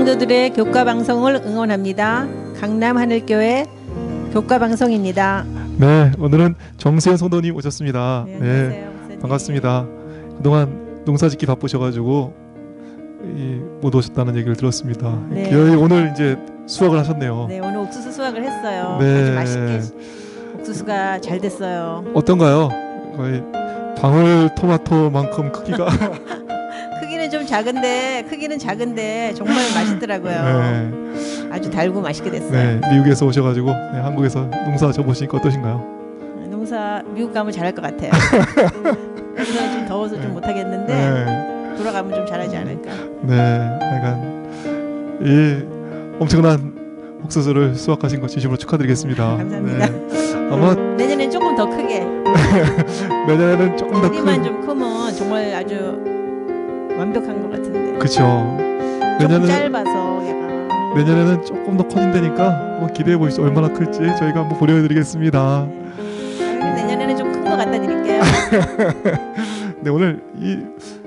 성도들의 교과 방송을 응원합니다. 강남 하늘교회 교과 방송입니다. 네, 오늘은 정수현 성도님 오셨습니다. 네, 안녕하세요. 반갑습니다. 그동안 농사짓기 바쁘셔가지고 못 오셨다는 얘기를 들었습니다. 네. 기어이 오늘 이제 수확을 하셨네요. 네, 오늘 옥수수 수확을 했어요. 네. 아주 맛있게 옥수수가 잘 됐어요. 어떤가요? 거의 방울토마토만큼 크기가 크기는 작은데 정말 맛있더라고요. 네. 아주 달고 맛있게 됐어요. 네, 미국에서 오셔가지고 한국에서 농사 져보시니까 어떠신가요? 농사 미국 가면 잘할 것 같아요. 여기서 좀 더워서 좀 못하겠는데 네. 돌아가면 좀 잘하지 않을까. 네, 약간 이 엄청난 옥수수를 수확하신 거 진심으로 축하드리겠습니다. 감사합니다. 네. 아마 내년엔 조금 더 크게. 내년에는 조금 더 크기만 좀 크면 정말 아주 완벽한 것 같은데. 그렇죠. 조금 짧아서 얘가. 내년에는 조금 더 커진다니까 한번 기대해 보시죠. 얼마나 클지 저희가 한번 보여드리겠습니다. 네. 내년에는 좀 큰 거 갖다 드릴게요. 네, 오늘 이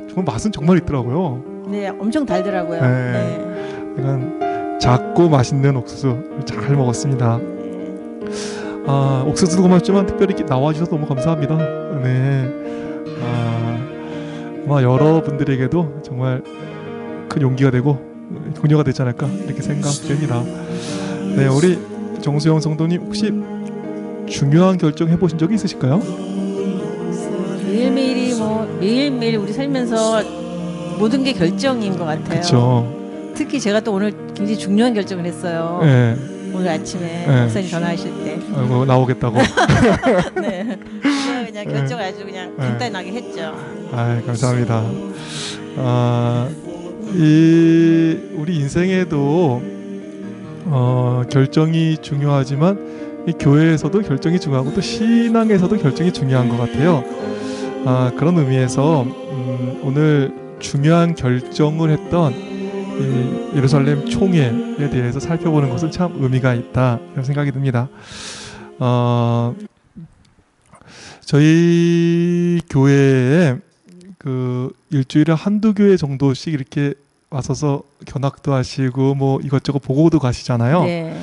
정말 맛은 정말 있더라고요. 네, 엄청 달더라고요. 네. 네. 약간 작고 맛있는 옥수수 잘 먹었습니다. 네. 옥수수도 고맙지만 특별히 나와주셔서 너무 감사합니다. 네. 아마 여러분들에게도 정말 큰 용기가 되고 동료가 되지 않을까 이렇게 생각됩니다. 네, 우리 정수영 성도님 혹시 중요한 결정 해보신 적이 있으실까요? 매일매일 우리 살면서 모든 게 결정인 것 같아요. 그렇죠. 특히 제가 또 오늘 굉장히 중요한 결정을 했어요. 네. 오늘 아침에 네. 목사님 전화하실 때. 아이고, 나오겠다고. 네. 그냥 결정을 아주 그냥 간단하게 했죠. 감사합니다. 우리 인생에도 결정이 중요하지만 이 교회에서도 결정이 중요하고 또 신앙에서도 결정이 중요한 것 같아요. 그런 의미에서 오늘 중요한 결정을 했던 이 예루살렘 총회에 대해서 살펴보는 것은 참 의미가 있다 이런 생각이 듭니다. 저희 교회에 그 일주일에 한두 교회 정도씩 이렇게 와서서 견학도 하시고 뭐 이것저것 보고도 가시잖아요. 네.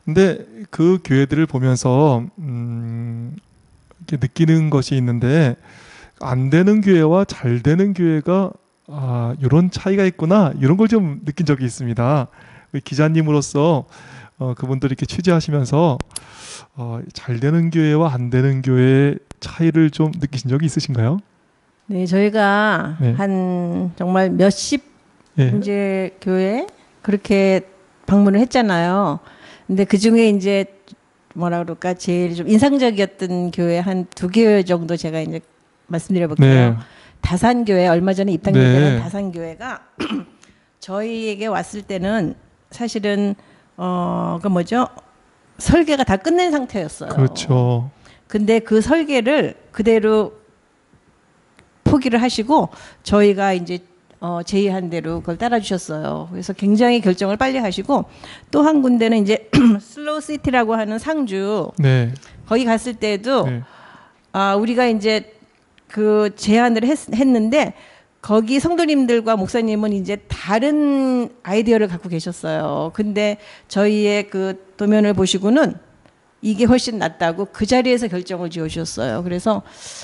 근데 그 교회들을 보면서 이렇게 느끼는 것이 있는데 안 되는 교회와 잘 되는 교회가 이런 차이가 있구나 이런 걸 좀 느낀 적이 있습니다. 기자님으로서 그분들이 이렇게 취재하시면서 잘 되는 교회와 안 되는 교회의 차이를 좀 느끼신 적이 있으신가요? 네, 저희가 네. 한 정말 몇십 네. 이제 교회 그렇게 방문을 했잖아요. 근데 그 중에 이제 뭐라 그럴까 제일 좀 인상적이었던 교회 한 두 교회 정도 제가 이제 말씀드려볼게요. 네. 다산교회 얼마 전에 입당된 네. 다산교회가 저희에게 왔을 때는 사실은 그 뭐죠 설계가 다 끝낸 상태였어요. 그렇죠. 근데 그 설계를 그대로 포기를 하시고 저희가 이제 제의한 대로 그걸 따라주셨어요. 그래서 굉장히 결정을 빨리 하시고 또 한 군데는 이제 슬로우 시티라고 하는 상주 네. 거기 갔을 때도 네. 우리가 이제 그 제안을 했는데 거기 성도님들과 목사님은 이제 다른 아이디어를 갖고 계셨어요. 근데 저희의 그 도면을 보시고는 이게 훨씬 낫다고 그 자리에서 결정을 지어주셨어요. 그래서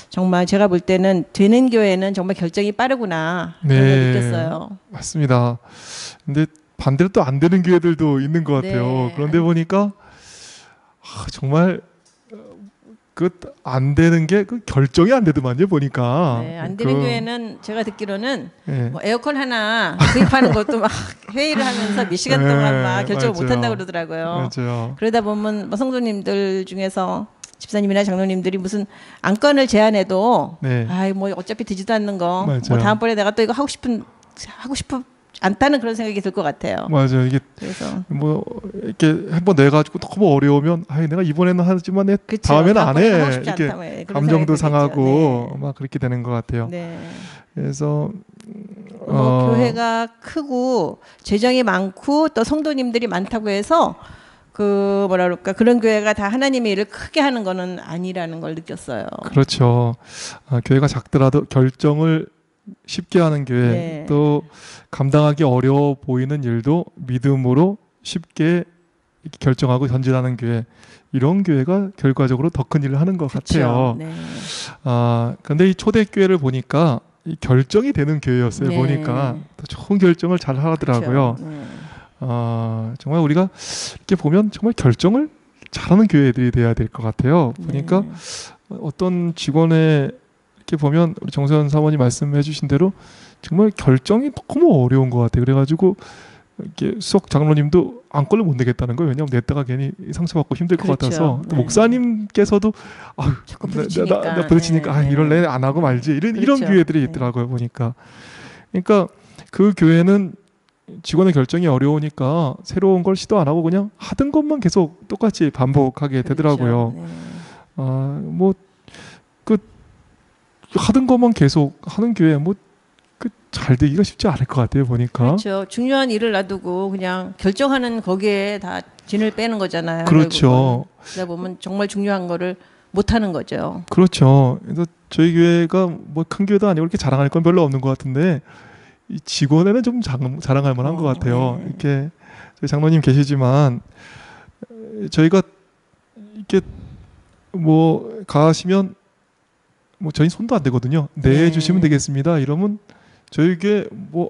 정말 제가 볼 때는 되는 교회는 정말 결정이 빠르구나 그런 걸 느꼈어요. 맞습니다. 근데 반대로 또 안 되는 교회들도 있는 것 같아요. 네. 그런데 보니까 정말 그 안 되는 게 그 결정이 안 되더만요 보니까. 네, 안 되는 교회는 제가 듣기로는 네. 뭐 에어컨 하나 구입하는 것도 막 회의를 하면서 몇 시간 동안 막 결정을 못 한다고 그러더라고요. 맞아요. 그러다 보면 뭐 성도님들 중에서 집사님이나 장로님들이 무슨 안건을 제안해도 네. 뭐 어차피 되지도 않는 거 맞아요. 뭐 다음번에 내가 또 이거 하고 싶지 않다는 그런 생각이 들 것 같아요. 맞아요. 이게 그래서 뭐 이렇게 한번 내가지고 너무 어려우면 내가 이번에는 하지만 그쵸, 다음에는 안 해. 하고 싶지 이렇게 않다, 뭐 그런 감정도 생각이 상하고 들겠죠. 막 그렇게 되는 것 같아요. 네. 그래서 교회가 크고 재정이 많고 또 성도님들이 많다고 해서 그 뭐라 그럴까 그런 교회가 다 하나님의 일을 크게 하는 거는 아니라는 걸 느꼈어요. 그렇죠. 교회가 작더라도 결정을 쉽게 하는 교회, 네. 또 감당하기 어려워 보이는 일도 믿음으로 쉽게 이렇게 결정하고 전진하는 교회, 이런 교회가 결과적으로 더 큰 일을 하는 것 그쵸. 같아요. 네. 근데 이 초대교회를 보니까 이 결정이 되는 교회였어요. 네. 보니까 더 좋은 결정을 잘 하더라고요. 그쵸. 네. 정말 우리가 이렇게 보면 정말 결정을 잘하는 교회들이 돼야 될 것 같아요. 보니까 네. 어떤 직원의 이렇게 보면 우리 정세현 사모님 말씀해 주신 대로 정말 결정이 너무 어려운 것 같아요. 그래가지고 이렇게 수석 장로님도 안건을 못 내겠다는 거예요. 왜냐하면 냈다가 괜히 상처받고 힘들 것 그렇죠. 같아서. 또 네. 목사님께서도 아유, 자꾸 부딪히니까. 나 부딪히니까 네. 이럴래 안 하고 말지 이런 그렇죠. 교회들이 네. 있더라고요. 보니까. 그러니까 그 교회는 직원의 결정이 어려우니까 새로운 걸 시도 안 하고 그냥 하던 것만 계속 똑같이 반복하게 되더라고요. 그렇죠. 네. 뭐 그 하던 것만 계속 하는 교회 뭐 그 잘 되기가 쉽지 않을 것 같아요. 보니까. 그렇죠. 중요한 일을 놔두고 그냥 결정하는 거기에 다 진을 빼는 거잖아요. 그렇죠. 결국은. 그러다 보면 정말 중요한 거를 못 하는 거죠. 그렇죠. 그래서 저희 교회가 뭐 큰 교회도 아니고 이렇게 자랑할 건 별로 없는 것 같은데 이 직원에는 좀 자랑할 만한 것 같아요. 네. 이렇게 저희 장로님 계시지만 저희가 이렇게 뭐 가시면 뭐 저희 손도 안 대거든요. 네 네. 주시면 되겠습니다. 이러면 저에게 뭐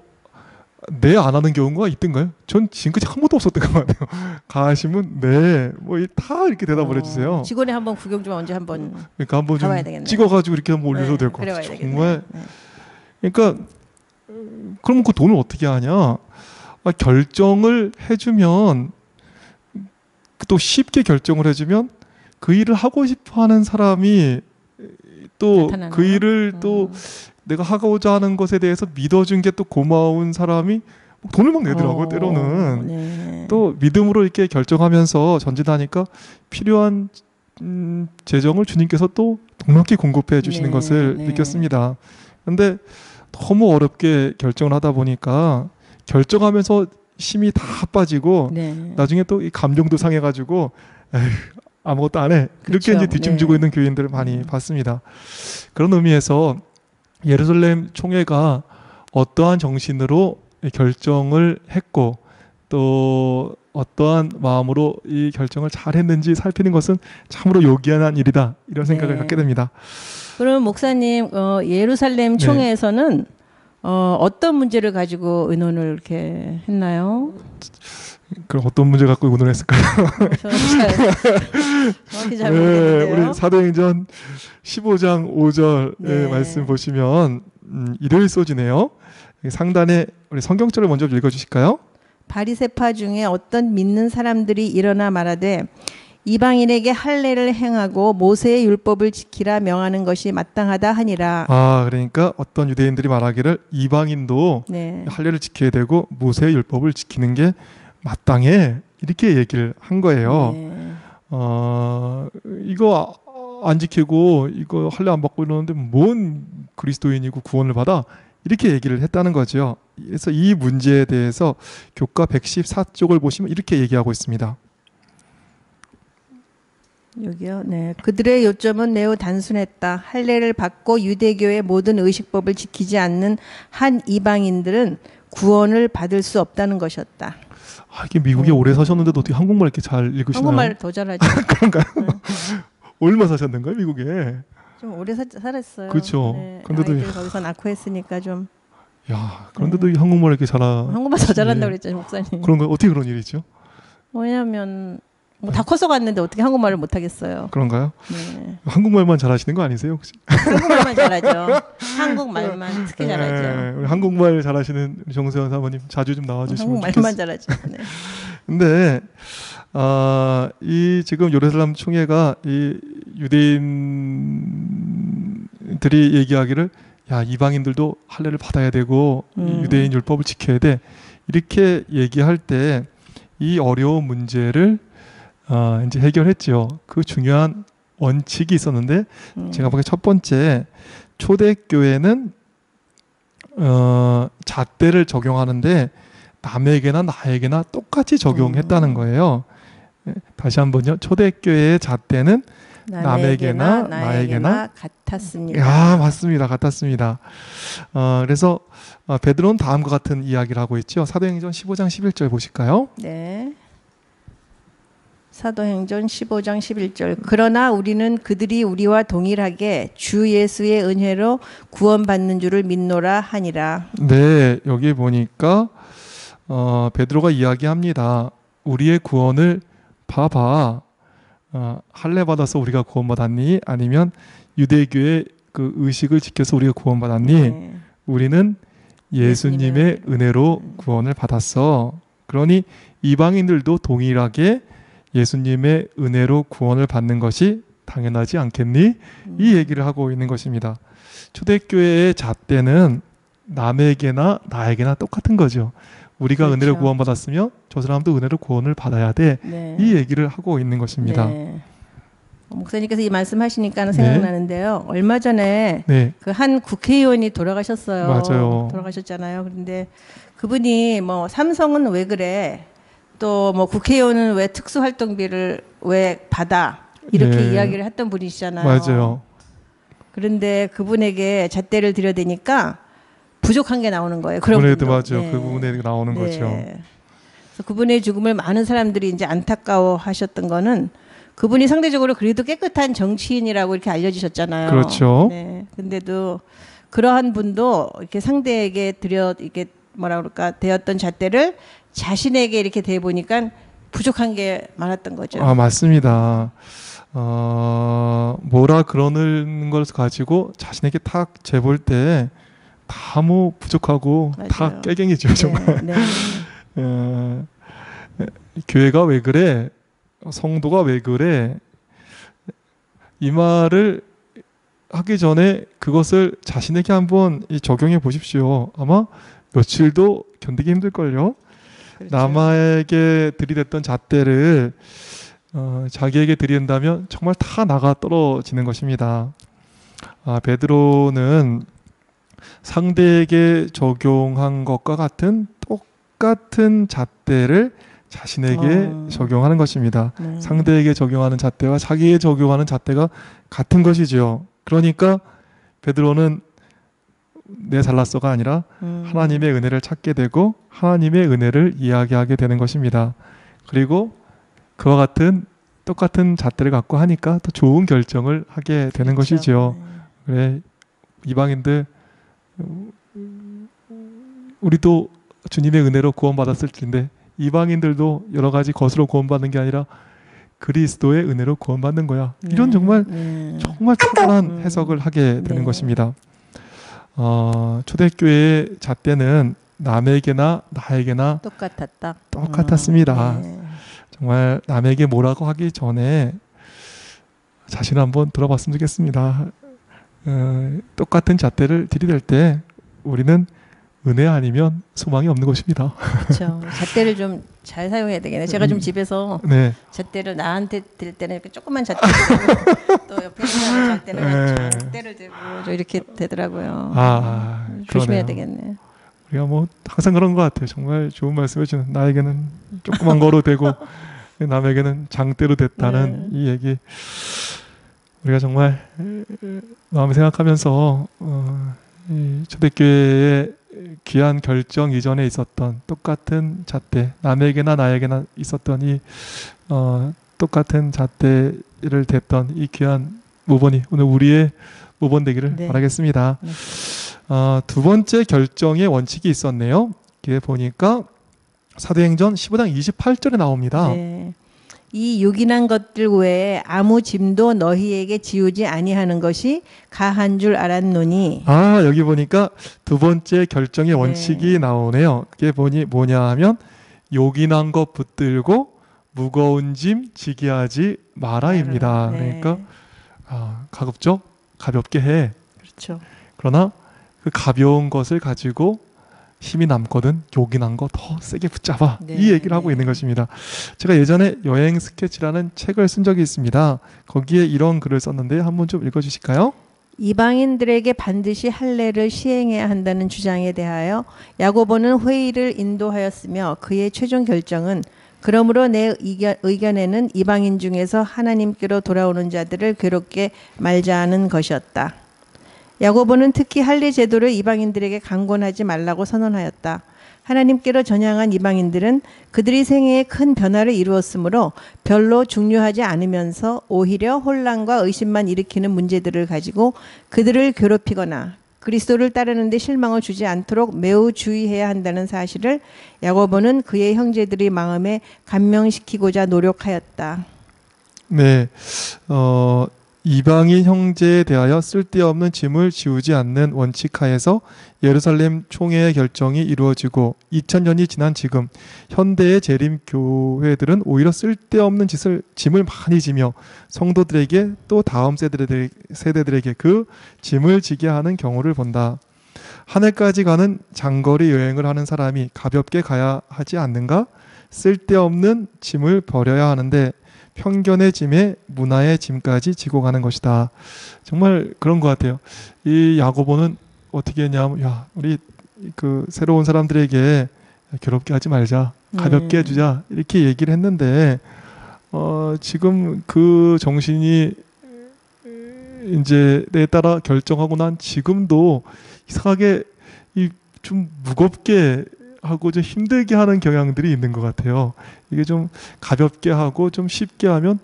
네 안 하는 경우가 있던가요? 전 지금까지 한 번도 없었던 것 같아요. 가시면 네 뭐 다 이렇게 대답을 해주세요. 직원에 한번 구경 좀 언제 한번 그러니까 한번 좀 가봐야 되겠네요. 찍어가지고 이렇게 한번 올려도 네, 될 것 그래봐야 같아요. 되겠네요. 정말 네. 그러니까 그럼 그 돈을 어떻게 하냐? 결정을 해주면 또 쉽게 결정을 해주면 그 일을 하고 싶어하는 사람이 또 나타나나요? 그 일을 또 내가 하고자 하는 것에 대해서 믿어준 게 또 고마운 사람이 돈을 막 내더라고요. 때로는 네. 또 믿음으로 이렇게 결정하면서 전진하니까 필요한 재정을 주님께서 또 동남게 공급해 주시는 네, 것을 네. 느꼈습니다. 그런데 너무 어렵게 결정을 하다 보니까 결정하면서 힘이 다 빠지고 네. 나중에 또 이 감정도 상해가지고 에휴, 아무것도 안 해. 이렇게 그쵸. 이제 뒷짐지고 네. 있는 교인들을 많이 봤습니다. 그런 의미에서 예루살렘 총회가 어떠한 정신으로 결정을 했고 또 어떠한 마음으로 이 결정을 잘 했는지 살피는 것은 참으로 요기한 일이다. 이런 생각을 네. 갖게 됩니다. 그럼 목사님 예루살렘 네. 총회에서는 어떤 문제를 가지고 의논을 이렇게 했나요? 그럼 어떤 문제 갖고 의논했을까요? 저는 정확히 잘 네, 모르겠는데요. 우리 사도행전 15장 5절의 네. 말씀 보시면 일요일 소지네요. 상단에 우리 성경절을 먼저 읽어주실까요? 바리새파 중에 어떤 믿는 사람들이 일어나 말하되 이방인에게 할례를 행하고 모세의 율법을 지키라 명하는 것이 마땅하다 하니라. 그러니까 어떤 유대인들이 말하기를 이방인도 네. 할례를 지켜야 되고 모세의 율법을 지키는 게 마땅해 이렇게 얘기를 한 거예요. 네. 이거 안 지키고 이거 할례 안 받고 이러는데 뭔 그리스도인이고 구원을 받아 이렇게 얘기를 했다는 거죠. 그래서 이 문제에 대해서 교과 114쪽을 보시면 이렇게 얘기하고 있습니다. 여기요. 네. 그들의 요점은 매우 단순했다. 할례를 받고 유대교의 모든 의식법을 지키지 않는 한 이방인들은 구원을 받을 수 없다는 것이었다. 이게 미국에 오래 사셨는데도 어떻게 한국말 이렇게 잘 읽으시나요? 한국말 더 잘하죠. 그런가요? 얼마 사셨는가요, 미국에? 좀 오래 살았어요. 그렇죠. 네. 근데도 아이들 거기서 낳고 했으니까 좀 그런데도 이 한국말 이렇게 한국말 더 잘한다고 그랬죠, 목사님. 그런가요? 어떻게 그런 일이 있죠? 왜냐하면 뭐 다 커서 갔는데 어떻게 한국말을 못 하겠어요. 그런가요? 네. 한국말만 잘하시는 거 아니세요, 혹시? 한국말만 잘하죠. 한국말만 특히 잘하죠. 우리 한국말 잘하시는 정세현 사모님 자주 좀 나와주시면 한국말만 좋겠어요. 잘하죠. 네. 근데 이 지금 예루살렘 총회가 이 유대인들이 얘기하기를 야 이방인들도 할례를 받아야 되고 이 유대인 율법을 지켜야 돼 이렇게 얘기할 때 이 어려운 문제를 이제 해결했죠. 그 중요한 원칙이 있었는데 제가 보기엔 첫 번째 초대교회는 잣대를 적용하는데 남에게나 나에게나 똑같이 적용했다는 거예요. 다시 한번요. 초대교회의 잣대는 남에게나 나에게나 같았습니다. 야, 맞습니다. 같았습니다. 그래서 베드로는 다음과 같은 이야기를 하고 있죠. 사도행전 15장 11절 보실까요? 네. 사도행전 15장 11절. 그러나 우리는 그들이 우리와 동일하게 주 예수의 은혜로 구원받는 줄을 믿노라 하니라. 네, 여기 보니까 베드로가 이야기합니다. 우리의 구원을 봐봐. 할례 받아서 우리가 구원받았니? 아니면 유대교의 그 의식을 지켜서 우리가 구원받았니? 네. 우리는 예수님의 은혜로 구원을 받았어. 그러니 이방인들도 동일하게 예수님의 은혜로 구원을 받는 것이 당연하지 않겠니? 이 얘기를 하고 있는 것입니다. 초대교회의 잣대는 남에게나 나에게나 똑같은 거죠. 우리가 그렇죠. 은혜로 구원받았으며 저 사람도 은혜로 구원을 받아야 돼. 네. 이 얘기를 하고 있는 것입니다. 네. 목사님께서 이 말씀하시니까 생각나는데요. 얼마 전에 네, 그 한 국회의원이 돌아가셨어요. 맞아요. 돌아가셨잖아요. 그런데 그분이 뭐 삼성은 왜 그래? 또 뭐 국회의원은 왜 특수활동비를 왜 받아? 이렇게 네. 이야기를 했던 분이시잖아요. 맞아요. 그런데 그분에게 잣대를 드려대니까 부족한 게 나오는 거예요. 그런 그분에도 분도. 맞아요. 네. 그 부분에 나오는 네. 거죠. 그래서 그분의 죽음을 많은 사람들이 이제 안타까워하셨던 거는 그분이 상대적으로 그래도 깨끗한 정치인이라고 이렇게 알려지셨잖아요. 그렇죠. 네. 근데도 그러한 분도 이렇게 상대에게 이렇게 뭐라 그럴까 되었던 잣대를 자신에게 이렇게 대 보니까 부족한 게 많았던 거죠. 맞습니다. 뭐라 그러는 걸 가지고 자신에게 탁 재볼 때 다 뭐 부족하고 다 맞아요. 깨갱이죠, 정말. 네. 교회가 왜 그래? 성도가 왜 그래? 이 말을 하기 전에 그것을 자신에게 한번 적용해 보십시오. 아마 며칠도 견디기 힘들걸요. 그렇죠. 남에게 들이댔던 잣대를 자기에게 들이댄다면 정말 다 나가 떨어지는 것입니다. 베드로는 상대에게 적용한 것과 같은 똑같은 잣대를 자신에게 적용하는 것입니다. 네. 상대에게 적용하는 잣대와 자기에게 적용하는 잣대가 같은 것이죠. 그러니까 베드로는 내 잘났어가 아니라 하나님의 은혜를 찾게 되고 하나님의 은혜를 이야기하게 되는 것입니다. 그리고 그와 같은 똑같은 잣대를 갖고 하니까 더 좋은 결정을 하게 되는 그렇죠. 것이죠. 그래, 이방인들 우리도 주님의 은혜로 구원받았을 텐데 이방인들도 여러 가지 것으로 구원받는 게 아니라 그리스도의 은혜로 구원받는 거야. 이런 정말 탁월한 해석을 하게 되는 것입니다. 초대교회의 잣대는 남에게나 나에게나 똑같았습니다. 정말 남에게 뭐라고 하기 전에 자신을 한번 돌아봤으면 좋겠습니다. 똑같은 잣대를 들이댈 때 우리는 은혜 아니면 소망이 없는 것입니다. 그렇죠. 잣대를 좀 잘 사용해야 되겠네. 제가 좀 집에서 네. 잣대를 나한테 들 때는 이렇게 조그만 잣대를 들고 또 옆에 있는 사람 잘 때는 잣대를 들고 좀 이렇게 되더라고요. 조심해야 그러네요. 되겠네. 우리가 뭐 항상 그런 것 같아요. 정말 좋은 말씀해 주는 나에게는 조그만 거로 되고 남에게는 장대로 됐다는 이 얘기 우리가 정말 마음에 생각하면서 이 초대교회의 귀한 결정 이전에 있었던 똑같은 잣대, 남에게나 나에게나 있었던 이 똑같은 잣대를 댔던 이 귀한 모본이 오늘 우리의 모본 되기를 바라겠습니다. 두 번째 결정의 원칙이 있었네요. 이게 보니까 사도행전 15장 28절에 나옵니다. 네. 이 요긴한 것들 외에 아무 짐도 너희에게 지우지 아니하는 것이 가한 줄 알았노니. 여기 보니까 두 번째 결정의 원칙이 나오네요. 그게 뭐냐 하면 요긴한 것 붙들고 무거운 짐 지게 하지 마라입니다. 그러니까 가볍게 해. 그렇죠. 그러나 그 가벼운 것을 가지고 힘이 남거든 요긴한 거 더 세게 붙잡아. 이 얘기를 하고 있는 것입니다. 제가 예전에 여행 스케치라는 책을 쓴 적이 있습니다. 거기에 이런 글을 썼는데 한번 좀 읽어주실까요? 이방인들에게 반드시 할례를 시행해야 한다는 주장에 대하여 야고보는 회의를 인도하였으며 그의 최종 결정은 그러므로 내 의견에는 이방인 중에서 하나님께로 돌아오는 자들을 괴롭게 말자 하는 것이었다. 야고보는 특히 할례 제도를 이방인들에게 강권하지 말라고 선언하였다. 하나님께로 전향한 이방인들은 그들이 생애에 큰 변화를 이루었으므로 별로 중요하지 않으면서 오히려 혼란과 의심만 일으키는 문제들을 가지고 그들을 괴롭히거나 그리스도를 따르는 데 실망을 주지 않도록 매우 주의해야 한다는 사실을 야고보는 그의 형제들의 마음에 감명시키고자 노력하였다. 네, 이방인 형제에 대하여 쓸데없는 짐을 지우지 않는 원칙하에서 예루살렘 총회의 결정이 이루어지고 2000년이 지난 지금 현대의 재림 교회들은 오히려 쓸데없는 짐을 많이 지며 성도들에게 또 다음 세대들에게 그 짐을 지게 하는 경우를 본다. 하늘까지 가는 장거리 여행을 하는 사람이 가볍게 가야 하지 않는가? 쓸데없는 짐을 버려야 하는데 편견의 짐에 문화의 짐까지 지고 가는 것이다. 정말 그런 것 같아요. 이 야고보는 어떻게 했냐면, 야, 우리 그 새로운 사람들에게 괴롭게 하지 말자, 가볍게 해주자 이렇게 얘기를 했는데, 지금 그 정신이 이제 내 따라 결정하고 난 지금도 이상하게 좀 무겁게 하고 좀 힘들게 하는 경향들이 있는 것 같아요. 이게 좀 가볍게 하고 좀 쉽게 하면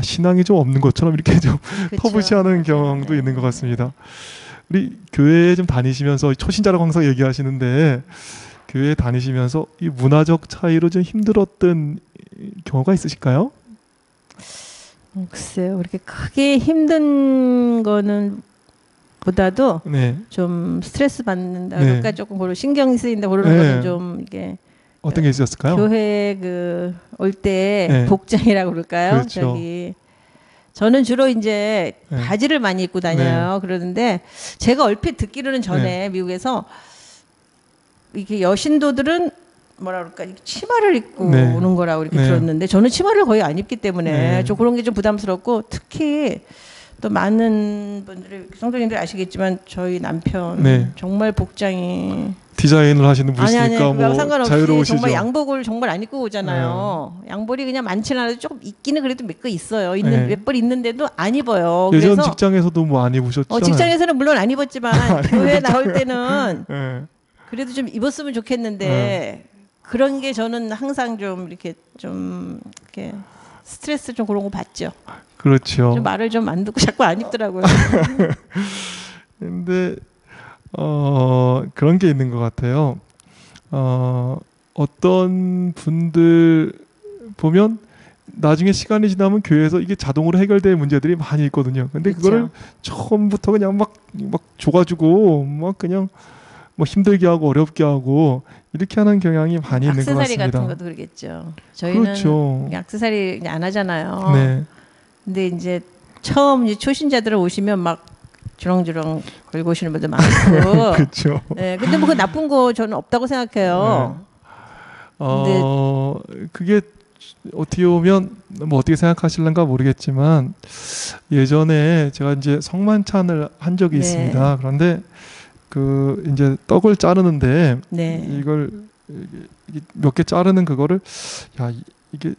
신앙이 좀 없는 것처럼 이렇게 좀 터부시하는 경향도 있는 것 같습니다. 우리 교회에 좀 다니시면서 초신자라고 항상 얘기하시는데 교회에 다니시면서 이 문화적 차이로 좀 힘들었던 경우가 있으실까요? 글쎄요, 그렇게 크게 힘든 거는 보다도 네. 좀 스트레스 받는다 네. 그러니까 조금 그런 신경 쓰인다 그러는 네. 거는 좀 이게 어떤 게 있었을까요? 교회 그 올 때 네. 복장이라고 그럴까요? 그렇죠. 저기 저는 주로 이제 네. 바지를 많이 입고 다녀요. 그러는데 제가 얼핏 듣기로는 전에 미국에서 이게 여신도들은 뭐라 그럴까 치마를 입고 오는 거라고 이렇게 들었는데 저는 치마를 거의 안 입기 때문에 좀 그런 게 좀 부담스럽고 특히 또 많은 분들이 성도님들 아시겠지만 저희 남편 정말 복장이 디자인을 하시는 분이시니까 뭐 상관없이 자유로우시죠. 정말 양복을 정말 안 입고 오잖아요. 양복이 그냥 많지는 않아도 조금 있기는 그래도 몇 개 있어요. 몇 벌 있는데도 안 입어요. 예전 그래서 직장에서도 뭐 안 입으셨잖아요. 직장에서는 물론 안 입었지만 교회 나올 때는 그래도 좀 입었으면 좋겠는데 그런 게 저는 항상 좀 이렇게 스트레스 좀 그런 거 받죠. 그렇죠. 좀 말을 좀 안 듣고 자꾸 안 입더라고요. 근데 그런 게 있는 것 같아요. 어떤 분들 보면 나중에 시간이 지나면 교회에서 이게 자동으로 해결될 문제들이 많이 있거든요. 근데 그거를 처음부터 그냥 막 줘가지고 막 그냥 뭐 힘들게 하고 어렵게 하고 이렇게 하는 경향이 많이 있는 것 같습니다. 액세서리 같은 것도 그러겠죠. 저희는 액세서리 안 하잖아요. 네. 근데 이제 처음 이제 초신자들 오시면 막 주렁주렁 걸고 오시는 분들 많고. 그렇죠. 네, 근데 뭐 그 나쁜 거 저는 없다고 생각해요. 그게 어떻게 보면 뭐 어떻게 생각하실런가 모르겠지만 예전에 제가 이제 성만찬을 한 적이 있습니다. 그런데 그 이제 떡을 자르는데 이걸 몇 개 자르는 그거를 야 이게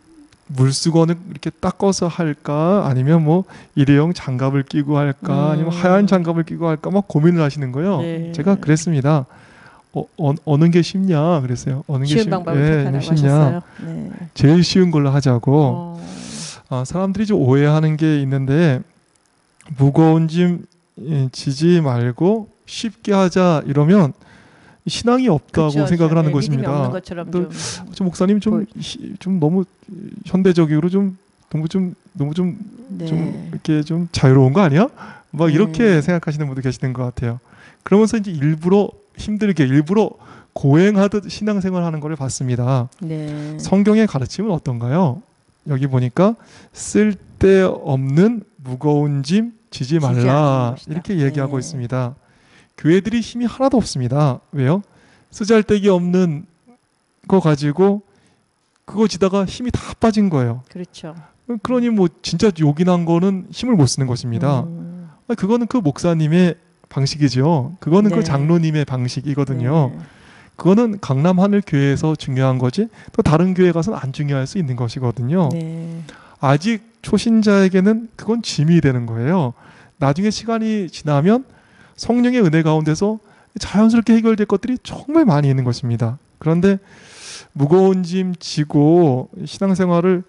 물수건을 이렇게 닦아서 할까 아니면 뭐 일회용 장갑을 끼고 할까 아니면 하얀 장갑을 끼고 할까 막 고민을 하시는 거예요. 제가 그랬습니다. 어느 게 쉽냐 그랬어요. 어느 게 쉬운 방법을 쉽냐. 제일 쉬운 걸로 하자고. 사람들이 좀 오해하는 게 있는데 무거운 짐 지지 말고 쉽게 하자 이러면 신앙이 없다고 생각을 하는 것입니다. 좀 목사님 좀 너무 현대적으로 너무 이렇게 좀 자유로운 거 아니야? 막 이렇게 생각하시는 분도 계시는 것 같아요. 그러면서 이제 일부러 힘들게 일부러 고행하듯 신앙생활하는 걸 봤습니다. 성경의 가르침은 어떤가요? 여기 보니까 쓸데없는 무거운 짐 지지 말라 이렇게 얘기하고 있습니다. 교회들이 힘이 하나도 없습니다. 왜요? 쓰잘데기 없는 거 가지고 그거 지다가 힘이 다 빠진 거예요. 그렇죠. 그러니 뭐 진짜 요긴한 거는 힘을 못 쓰는 것입니다. 그거는 그 목사님의 방식이죠. 그거는 그 장로님의 방식이거든요. 그거는 강남 하늘교회에서 중요한 거지 또 다른 교회 가서는 안 중요할 수 있는 것이거든요. 네. 아직 초신자에게는 그건 짐이 되는 거예요. 나중에 시간이 지나면 성령의 은혜 가운데서 자연스럽게 해결될 것들이 정말 많이 있는 것입니다. 그런데 무거운 짐 지고 신앙생활을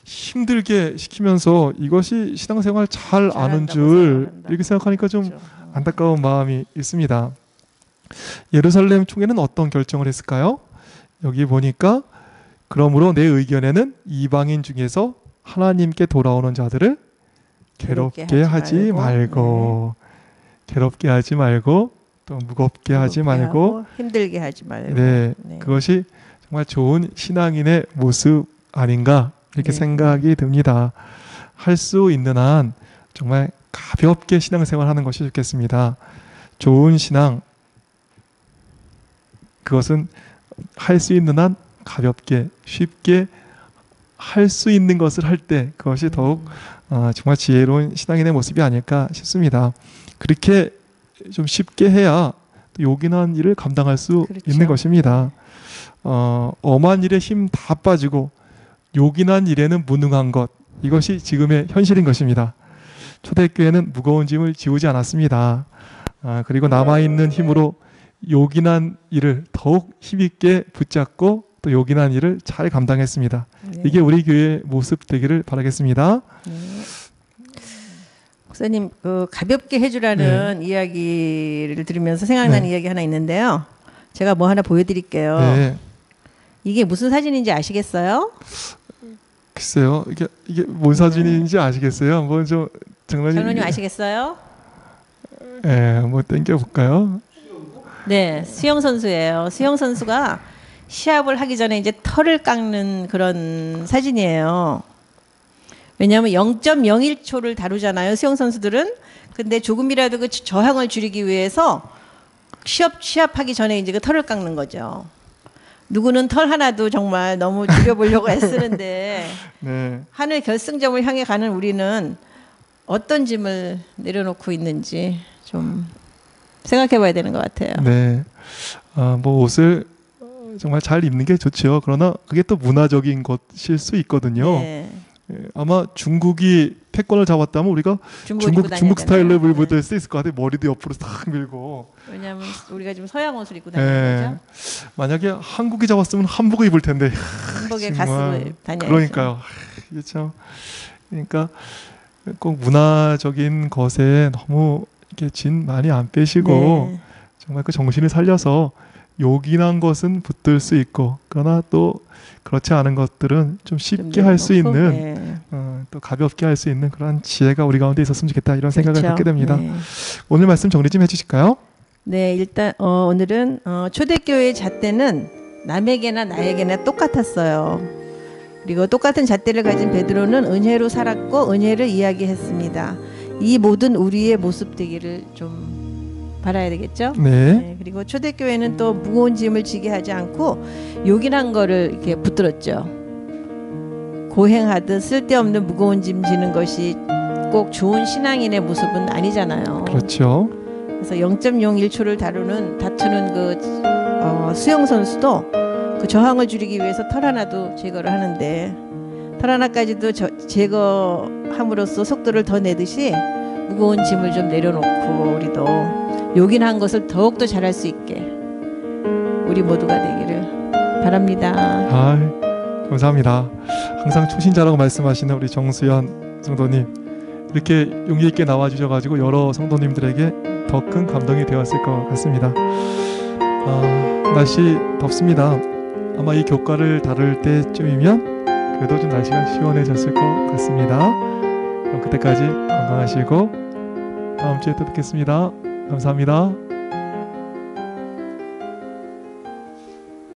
힘들게 시키면서 이것이 신앙생활 잘 아는 줄 이렇게 생각하니까 좀 그렇죠. 안타까운 마음이 있습니다. 예루살렘 총회는 어떤 결정을 했을까요? 여기 보니까 그러므로 내 의견에는 이방인 중에서 하나님께 돌아오는 자들을 괴롭게 하지 말고 괴롭게 하지 말고 또 무겁게 하지 말고 힘들게 하지 말고 네, 그것이 정말 좋은 신앙인의 모습 아닌가 이렇게 네. 생각이 듭니다. 할 수 있는 한 정말 가볍게 신앙생활하는 것이 좋겠습니다. 좋은 신앙 그것은 할 수 있는 한 가볍게 쉽게 할 수 있는 것을 할 때 그것이 더욱 정말 지혜로운 신앙인의 모습이 아닐까 싶습니다. 그렇게 좀 쉽게 해야 요긴한 일을 감당할 수 그렇죠. 있는 것입니다. 엄한 일에 힘 다 빠지고 요긴한 일에는 무능한 것 이것이 지금의 현실인 것입니다. 초대교회는 무거운 짐을 지우지 않았습니다. 그리고 남아있는 힘으로 요긴한 일을 더욱 힘있게 붙잡고 또 요긴한 일을 잘 감당했습니다. 네. 이게 우리 교회의 모습 되기를 바라겠습니다. 네. 목사님 그 가볍게 해주라는 이야기를 들으면서 생각나는 이야기 하나 있는데요. 제가 뭐 하나 보여드릴게요. 네. 이게 무슨 사진인지 아시겠어요? 글쎄요. 이게 뭔 사진인지 아시겠어요? 한번 좀 장로님 아시겠어요? 네, 한번 땡겨 볼까요? 네, 수영 선수예요. 수영 선수가 시합을 하기 전에 이제 털을 깎는 그런 사진이에요. 왜냐하면 0.01초를 다루잖아요, 수영 선수들은. 근데 조금이라도 그 저항을 줄이기 위해서 시합하기 전에 이제 그 털을 깎는 거죠. 누구는 털 하나도 정말 너무 줄여보려고 애쓰는데 네. 하늘 결승점을 향해 가는 우리는 어떤 짐을 내려놓고 있는지 좀 생각해봐야 되는 것 같아요. 네. 뭐 옷을 정말 잘 입는 게 좋죠. 그러나 그게 또 문화적인 것일 수 있거든요. 네. 아마 중국이 패권을 잡았다면 우리가 중국 스타일로 입을 수 있을 것 같아요. 머리도 옆으로 싹 밀고. 왜냐하면 우리가 지금 서양 옷을 입고 다니는 거죠. 만약에 한국이 잡았으면 한복을 입을 텐데. 한복에 가스를 다녀야죠. 그러니까요. 이게 참. 그러니까 꼭 문화적인 것에 너무 이렇게 진 많이 안 빼시고 네. 정말 그 정신을 살려서 요긴한 것은 붙들 수 있고 그러나 또 그렇지 않은 것들은 좀 쉽게 할 수 있는 또 가볍게 할 수 있는 그런 지혜가 우리 가운데 있었으면 좋겠다 이런 생각을 갖게 됩니다. 네. 오늘 말씀 정리 좀 해주실까요? 네, 일단 오늘은 초대교회의 잣대는 남에게나 나에게나 똑같았어요. 그리고 똑같은 잣대를 가진 베드로는 은혜로 살았고 은혜를 이야기했습니다. 이 모든 우리의 모습 되기를 좀 바라야 되겠죠? 네. 그리고 초대교회는 또 무거운 짐을 지게 하지 않고 요긴한 거를 이렇게 붙들었죠. 고행하듯 쓸데없는 무거운 짐 지는 것이 꼭 좋은 신앙인의 모습은 아니잖아요. 그렇죠. 그래서 0.01초를 다투는 그 수영 선수도 그 저항을 줄이기 위해서 털 하나도 제거를 하는데 털 하나까지도 제거함으로써 속도를 더 내듯이 무거운 짐을 좀 내려놓고 우리도 요긴한 것을 더욱더 잘할 수 있게 우리 모두가 되기를 바랍니다. 감사합니다. 항상 초신자라고 말씀하시는 우리 정수연 성도님 이렇게 용기 있게 나와주셔가지고 여러 성도님들에게 더 큰 감동이 되었을 것 같습니다. 날씨 덥습니다. 아마 이 교과를 다룰 때쯤이면 그래도 좀 날씨가 시원해졌을 것 같습니다. 그럼 그때까지 건강하시고 다음 주에 또 뵙겠습니다. 감사합니다.